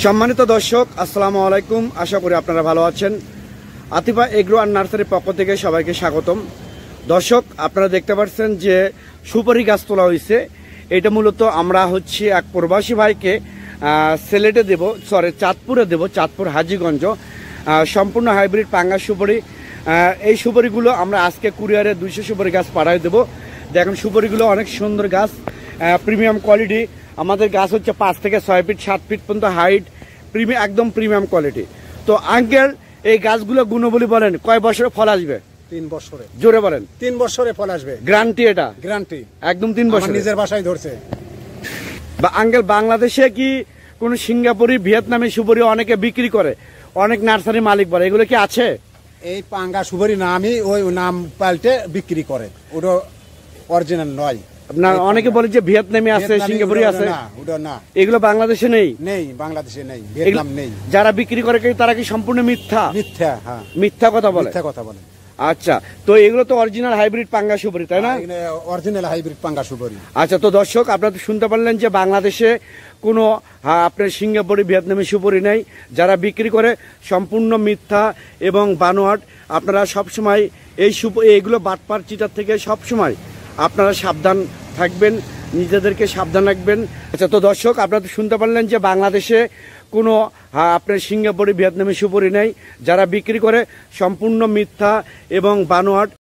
সম্মানিত দর্শক, আসসালামু আলাইকুম। আশা করি আপনারা ভালো আছেন। আতিফা এগ্রো আর নার্সারির পক্ষ থেকে সবাইকে স্বাগতম। দর্শক, আপনারা দেখতে পাচ্ছেন যে সুপারি গাছ তোলা হয়েছে। এটা মূলত আমরা এক প্রবাসী ভাইকে সিলেটে দেব, চাঁদপুরে দেব, চাঁদপুর হাজীগঞ্জ। সম্পূর্ণ হাইব্রিড পাঙ্গা সুপারি। এই সুপারিগুলো আমরা আজকে কুরিয়ারে 200 সুপারি গাছ পাঠিয়ে দেবো। দেখেন সুপারিগুলো অনেক সুন্দর গাছ, প্রিমিয়াম কোয়ালিটি। আমাদের গাছ 5 থেকে 6 ফিট 7 ফিট পর্যন্ত হাইট, একদম প্রিমিয়াম কোয়ালিটি। তো আঙ্কেল, এই গাছগুলো গুণবলী বলেন, কয় বছরে ফল আসবে? 3 বছরে। জোরে বলেন। 3 বছরে ফল আসবে। গ্যারান্টি? এটা গ্যারান্টি একদম 3 বছর। নিজের বাসায় ধরছে। বা আঙ্কেল, বাংলাদেশে কি কোন সিঙ্গাপুরি, ভিয়েতনামি সুপারি অনেকে বিক্রি করে, অনেক নার্সারি মালিক বলে, এগুলো কি আছে? এই পাঙ্গা সুপারি নামই ওই নাম পাল্টে বিক্রি করে, ওটা অরিজিনাল নয়। আপনার অনেকে বলে যে ভিয়েতনামি আছে, সিঙ্গাপুরি আছে, ওটা না। এগুলো বাংলাদেশে নেই। নেই, বাংলাদেশে নেই, ভিয়েতনাম নেই। যারা বিক্রি করে তারা কি সম্পূর্ণ মিথ্যা? মিথ্যা, হ্যাঁ, মিথ্যা কথা বলে। মিথ্যা কথা বলে। আচ্ছা, তো এগুলো তো অরিজিনাল হাইব্রিড পাঙ্গা সুপারি, তাই না? অরিজিনাল হাইব্রিড পাঙ্গা সুপারি। আচ্ছা, তো দর্শক, আপনারা শুনতে পারলেন যে বাংলাদেশে কোনো আপনার সিঙ্গাপুরি, ভিয়েতনামি সুপারি নেই। যারা বিক্রি করে সম্পূর্ণ মিথ্যা এবং বানোয়াট। আপনারা সবসময় এইগুলো বাটপার চিটার থেকে সবসময় আপনারা সাবধান থাকবেন, নিজেদেরকে সাবধান রাখবেন। আচ্ছা, তো দর্শক, আপনারা শুনতে পারলেন যে বাংলাদেশে কোনো আপনার সিঙ্গাপুরি, ভিয়েতনামি সুপারি নেই। যারা বিক্রি করে সম্পূর্ণ মিথ্যা এবং বানোয়াট।